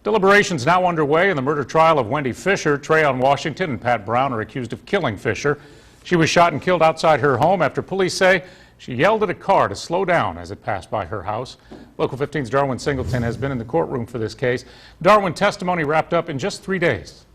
Deliberations now underway in the murder trial of Wendy Fisher. Trayon, Washington, and Pat Brown are accused of killing Fisher. She was shot and killed outside her home after police say she yelled at a car to slow down as it passed by her house. Local 15's Darwin Singleton has been in the courtroom for this case. Darwin, testimony wrapped up in just 3 days.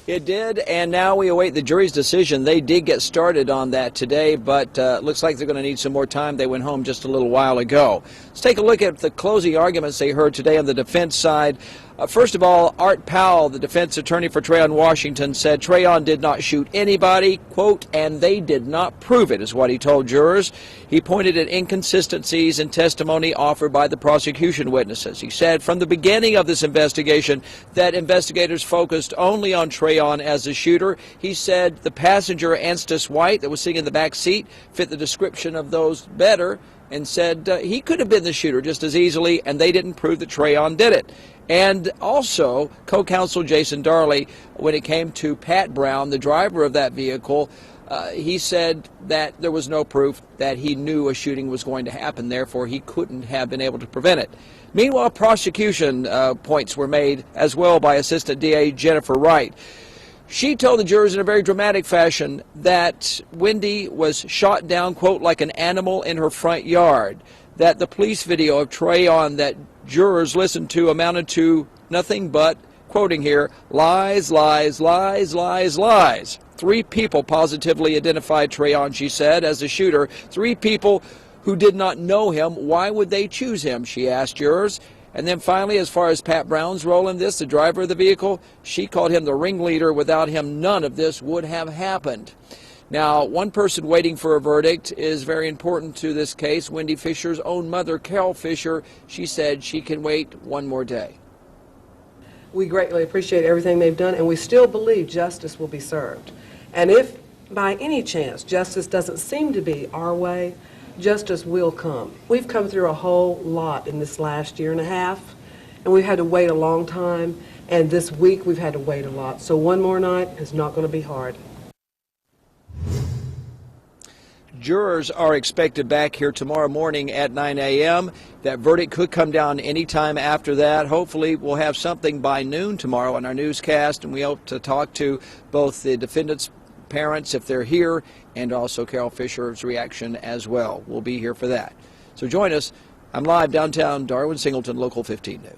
It did, and now we await the jury's decision. They did get started on that today, but looks like they're going to need some more time. They went home just a little while ago. Let's take a look at the closing arguments they heard today on the defense side. First of all, Art Powell, the defense attorney for Trayon, Washington, said Trayon did not shoot anybody, quote, and they did not prove it, is what he told jurors. He pointed at inconsistencies in testimony offered by the prosecution witnesses. He said from the beginning of this investigation that investigators focused only on Trayon as the shooter. He said the passenger, Anstice White, that was sitting in the back seat, fit the description of those better, and said he could have been the shooter just as easily, and they didn't prove that Trayon did it. And also, co-counsel Jason Darley, when it came to Pat Brown, the driver of that vehicle, he said that there was no proof that he knew a shooting was going to happen, therefore he couldn't have been able to prevent it. Meanwhile, prosecution points were made as well by Assistant DA Jennifer Wright. She told the jurors in a very dramatic fashion that Wendy was shot down, quote, like an animal in her front yard, that the police video of Trayon that jurors listened to amounted to nothing but, quoting here, lies, lies, lies, lies, lies. 3 people positively identified Trayon, she said, as the shooter. 3 people who did not know him. Why would they choose him, she asked jurors. And then finally, as far as Pat Brown's role in this, the driver of the vehicle, she called him the ringleader. Without him, none of this would have happened. Now, one person waiting for a verdict is very important to this case. Wendy Fisher's own mother, Carol Fisher, she said she can wait one more day. We greatly appreciate everything they've done, and we still believe justice will be served. And if by any chance justice doesn't seem to be our way, justice will come. We've come through a whole lot in this last year and a half, and we've had to wait a long time, and this week we've had to wait a lot. So one more night is not going to be hard. Jurors are expected back here tomorrow morning at 9 a.m. That verdict could come down any time after that. Hopefully we'll have something by noon tomorrow on our newscast, and we hope to talk to both the defendants' parents if they're here, and also Carol Fisher's reaction as well. We'll be here for that. So join us. I'm live downtown Darwin Singleton, Local 15 News.